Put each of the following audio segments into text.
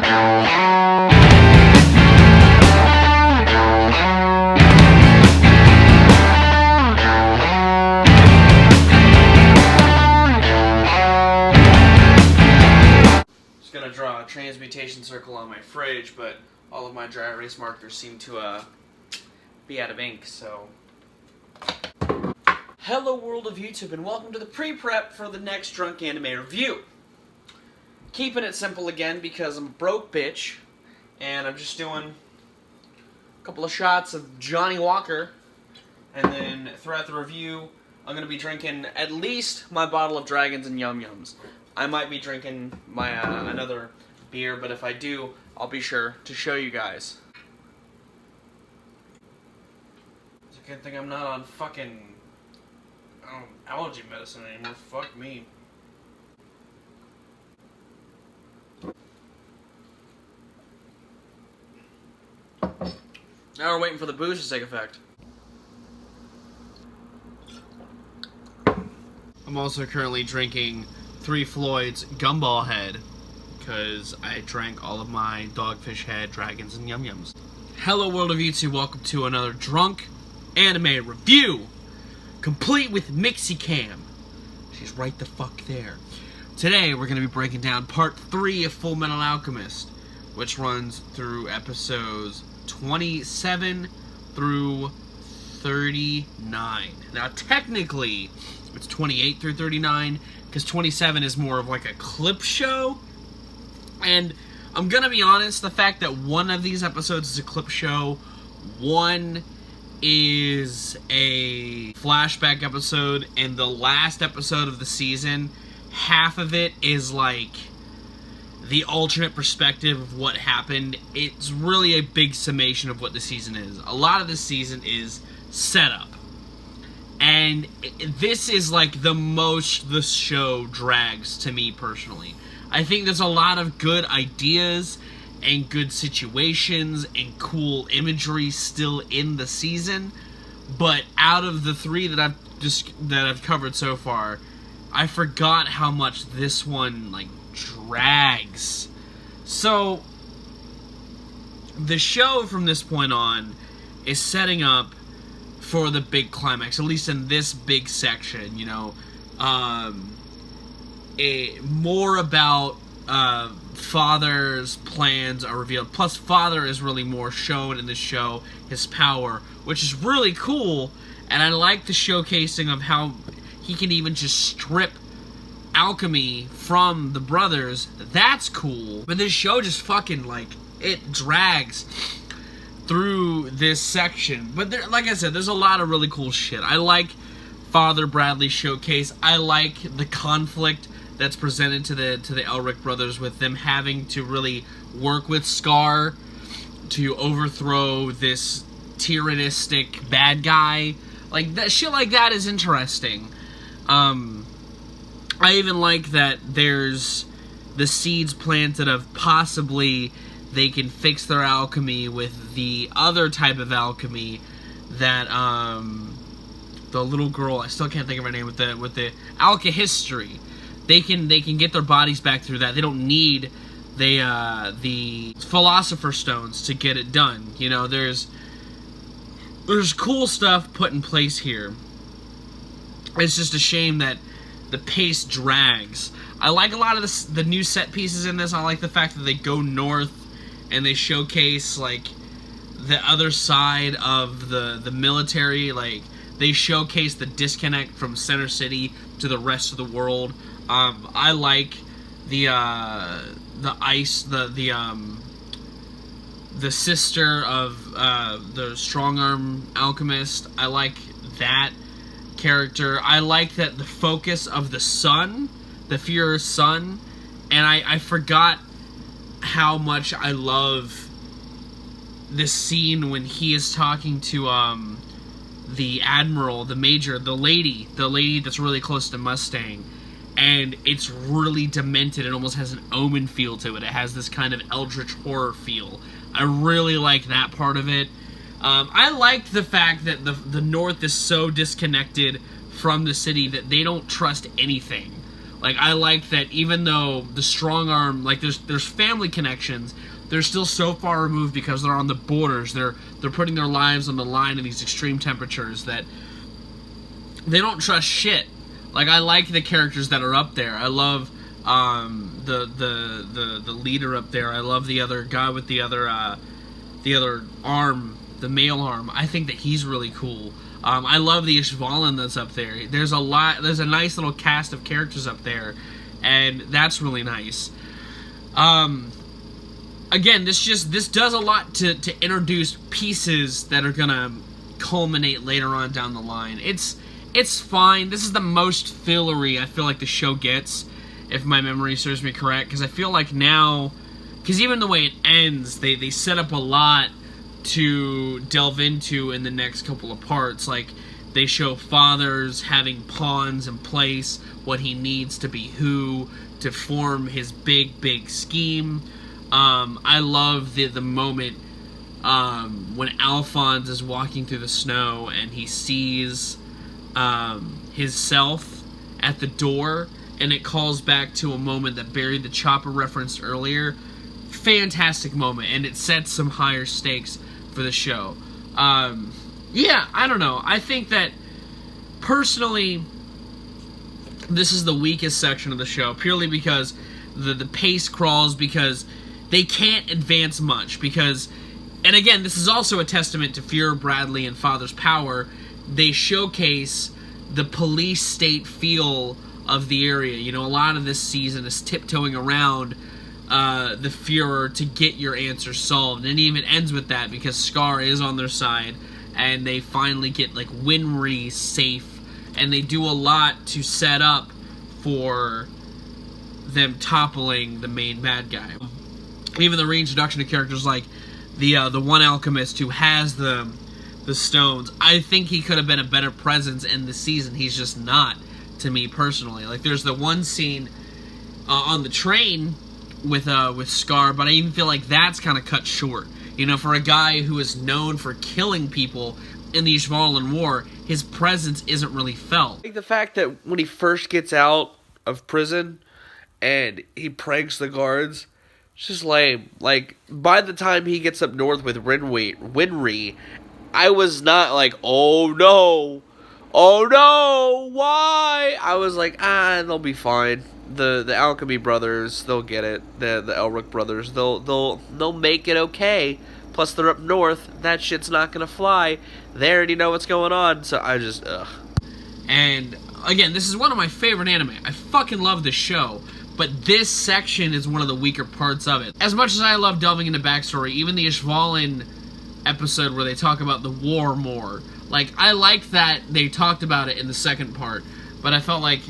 Draw a transmutation circle on my fridge, but all of my dry erase markers seem to be out of ink, so... Hello world of YouTube, and welcome to the pre-prep for the next Drunk Anime review. Keeping it simple again because I'm a broke bitch, and I'm just doing a couple of shots of Johnny Walker, and then throughout the review I'm going to be drinking at least my bottle of Dragons and Yum Yums. I might be drinking my another beer, but if I do, I'll be sure to show you guys. It's a good thing I'm not on fucking allergy medicine anymore. Fuck me. Now we're waiting for the booze to take effect. I'm also currently drinking 3 Floyd's Gumball Head, because I drank all of my Dogfish Head, Dragons, and Yum Yums. Hello world of YouTube, welcome to another Drunk Anime review, complete with Mixie Cam. She's right the fuck there. Today we're going to be breaking down part 3 of FullMetal Alchemist, which runs through episodes 27 through 39. Now technically, it's 28 through 39, because 27 is more of like a clip show. And I'm gonna be honest, the fact that one of these episodes is a clip show, one is a flashback episode, and the last episode of the season, half of it is like the alternate perspective of what happened. It's really a big summation of what the season is. A lot of the season is setup. And this is like the most the show drags to me personally. I think there's a lot of good ideas and good situations and cool imagery still in the season, but out of the 3 that I've covered so far, I forgot how much this one like drags. So the show from this point on is setting up for the big climax, at least in this big section, you know. More about Father's plans are revealed. Plus, Father is really more shown in this show, his power, which is really cool. And I like the showcasing of how he can even just strip alchemy from the brothers. That's cool. But this show just fucking, like, it drags through this section. But there, like I said, there's a lot of really cool shit. I like Father Bradley's showcase. I like the conflict that's presented to the Elric brothers, with them having to really work with Scar to overthrow this tyrannistic bad guy. Like, that shit like that is interesting. I even like that there's the seeds planted of possibly they can fix their alchemy with the other type of alchemy that the little girl, I still can't think of her name, with the alchemy. They can get their bodies back through that. They don't need the Philosopher's Stones to get it done. You know, there's cool stuff put in place here. It's just a shame that the pace drags. I like a lot of the new set pieces in this. I like the fact that they go north and they showcase like the other side of the military. Like, they showcase the disconnect from Center City to the rest of the world. I like the sister of the strong arm alchemist. I like that character. I like that the focus of the sun, the Führer's son, and I forgot how much I love this scene when he is talking to the admiral, the major, the lady that's really close to Mustang. And it's really demented. It almost has an Omen feel to it. It has this kind of eldritch horror feel. I really like that part of it. I like the fact that the North is so disconnected from the city that they don't trust anything. Like, I like that even though the strong arm, like, there's family connections, they're still so far removed because they're on the borders. They're putting their lives on the line in these extreme temperatures that they don't trust shit. Like, I like the characters that are up there. I love the leader up there. I love the other guy with the other arm, the male arm. I think that he's really cool. I love the Ishvalan that's up there. There's a nice little cast of characters up there, and that's really nice. Again, this does a lot to introduce pieces that are gonna culminate later on down the line. It's fine. This is the most fillery I feel like the show gets, if my memory serves me correct, because I feel like now, because even the way it ends, they set up a lot to delve into in the next couple of parts. Like, they show Father's having pawns in place, what he needs to be who, to form his big scheme. I love the moment when Alphonse is walking through the snow and he sees his self at the door, and it calls back to a moment that Barry the Chopper referenced earlier. Fantastic moment, and it sets some higher stakes for the show. Yeah, I don't know. I think that, personally, this is the weakest section of the show, purely because the pace crawls, because they can't advance much, because, and again, this is also a testament to Fuhrer, Bradley, and Father's power. They showcase the police state feel of the area. You know, a lot of this season is tiptoeing around the Fuhrer to get your answer solved, and it even ends with that because Scar is on their side, and they finally get like Winry safe, and they do a lot to set up for them toppling the main bad guy. Even the reintroduction of characters like the one alchemist who has the stones. I think he could have been a better presence in the season. He's just not, to me personally. Like, there's the one scene on the train with Scar, but I even feel like that's kind of cut short. You know, for a guy who is known for killing people in the Ishvalan War, his presence isn't really felt. Like the fact that when he first gets out of prison and he pranks the guards, it's just lame. Like, by the time he gets up north with Winry, I was not like, oh no, why? I was like, they'll be fine. The Alchemy brothers, they'll get it. The Elric brothers, they'll make it okay. Plus, they're up north. That shit's not gonna fly. They already know what's going on. So I just, ugh. And again, this is one of my favorite anime. I fucking love this show. But this section is one of the weaker parts of it. As much as I love delving into backstory, even the Ishvalan episode where they talk about the war more, like, I like that they talked about it in the second part, but I felt like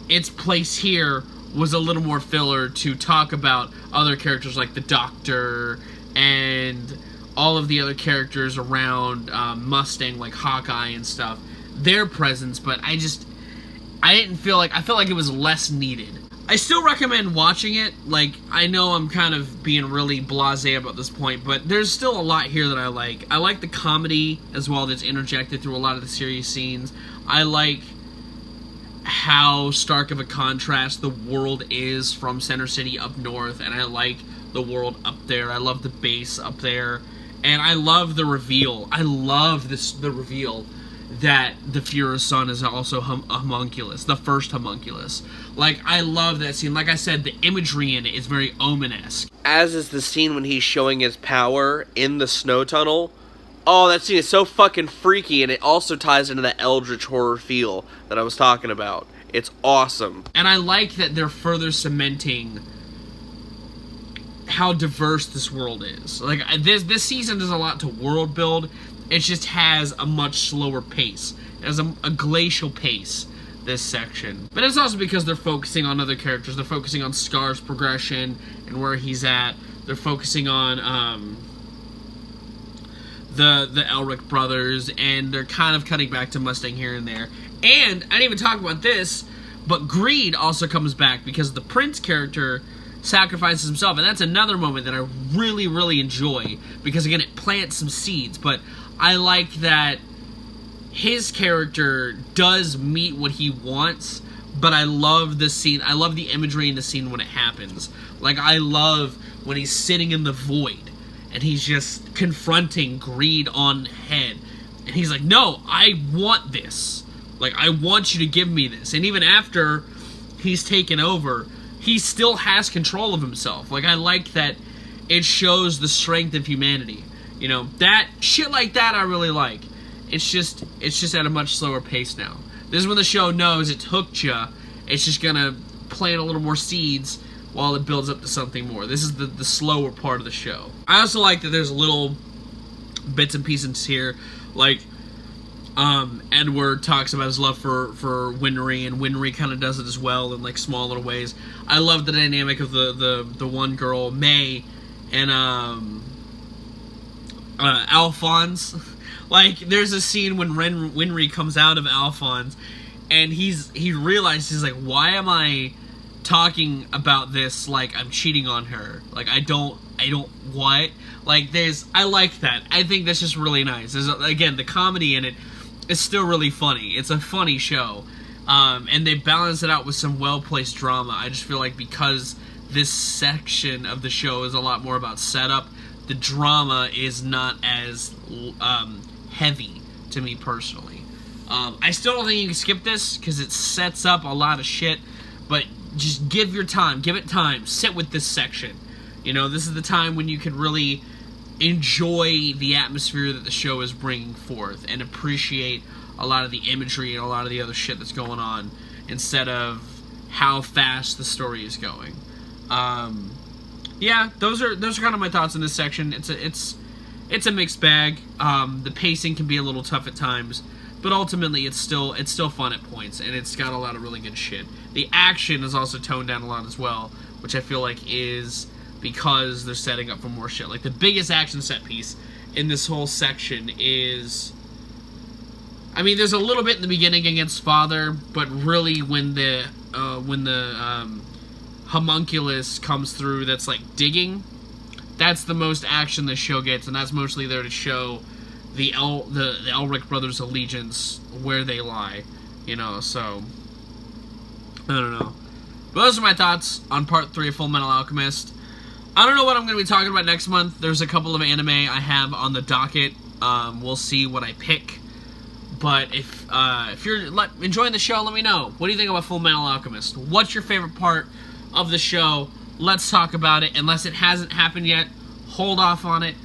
its place here was a little more filler to talk about other characters like the Doctor and all of the other characters around Mustang, like Hawkeye and stuff, their presence. But I felt like it was less needed. I still recommend watching it. Like, I know I'm kind of being really blasé about this point, but there's still a lot here that I like. I like the comedy as well that's interjected through a lot of the serious scenes. I like how stark of a contrast the world is from Center City up north, and I like the world up there. I love the base up there, and I love the reveal. I love the reveal that the Fuhrer's son is also a homunculus, the first homunculus. Like, I love that scene. Like I said, the imagery in it is very Omen-esque. As is the scene when he's showing his power in the snow tunnel. Oh, that scene is so fucking freaky, and it also ties into that eldritch horror feel that I was talking about. It's awesome. And I like that they're further cementing how diverse this world is. Like, this season does a lot to world build. It just has a much slower pace. It has a glacial pace, this section. But it's also because they're focusing on other characters. They're focusing on Scar's progression and where he's at. They're focusing on the Elric brothers, and they're kind of cutting back to Mustang here and there. And I didn't even talk about this, but greed also comes back because the Prince character sacrifices himself, and that's another moment that I really, really enjoy because, again, it plants some seeds. But I like that his character does meet what he wants, but I love the scene. I love the imagery in the scene when it happens. Like, I love when he's sitting in the void and he's just confronting greed on head. And he's like, no, I want this. Like, I want you to give me this. And even after he's taken over, he still has control of himself. Like, I like that it shows the strength of humanity. You know, that shit like that I really like. It's just at a much slower pace now. This is when the show knows it's hooked ya. It's just gonna plant a little more seeds while it builds up to something more. This is the slower part of the show. I also like that there's little bits and pieces here, like Edward talks about his love for Winry, and Winry kind of does it as well in like small little ways. I love the dynamic of the one girl, May, and Alphonse. Like, there's a scene when Winry comes out of Alphonse, and he realizes, like, why am I talking about this like I'm cheating on her? Like, I don't what? Like, I like that. I think that's just really nice. Again, the comedy in it is still really funny. It's a funny show. And they balance it out with some well-placed drama. I just feel like because this section of the show is a lot more about setup, the drama is not as heavy to me personally. I still don't think you can skip this because it sets up a lot of shit, but just give it time, sit with this section. You know, this is the time when you can really enjoy the atmosphere that the show is bringing forth and appreciate a lot of the imagery and a lot of the other shit that's going on instead of how fast the story is going. Yeah, those are kind of my thoughts in this section. It's a mixed bag. The pacing can be a little tough at times, but ultimately it's still fun at points, and it's got a lot of really good shit. The action is also toned down a lot as well, which I feel like is because they're setting up for more shit. Like, the biggest action set piece in this whole section is, I mean, there's a little bit in the beginning against Father, but really when the homunculus comes through that's like digging, that's the most action the show gets, and that's mostly there to show the Elric brothers' allegiance where they lie, you know. So I don't know. But those are my thoughts on part 3 of FullMetal Alchemist. I don't know what I'm going to be talking about next month. There's a couple of anime I have on the docket. We'll see what I pick. But if you're enjoying the show, let me know. What do you think about FullMetal Alchemist? What's your favorite part of the show? Let's talk about it. Unless it hasn't happened yet, hold off on it.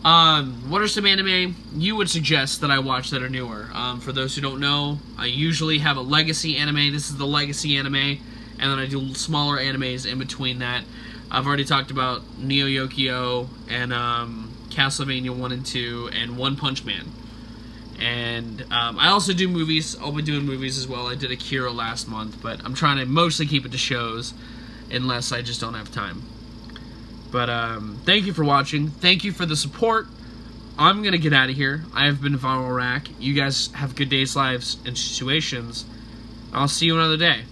What are some anime you would suggest that I watch that are newer? For those who don't know, I usually have a legacy anime. This is the legacy anime, and then I do smaller animes in between that. I've already talked about Neo Yokio and Castlevania 1 and 2 and One Punch Man. And I also do movies. I'll be doing movies as well. I did Akira last month, but I'm trying to mostly keep it to shows unless I just don't have time. But thank you for watching. Thank you for the support. I'm going to get out of here. I have been Viral Rack. You guys have good days, lives, and situations. I'll see you another day.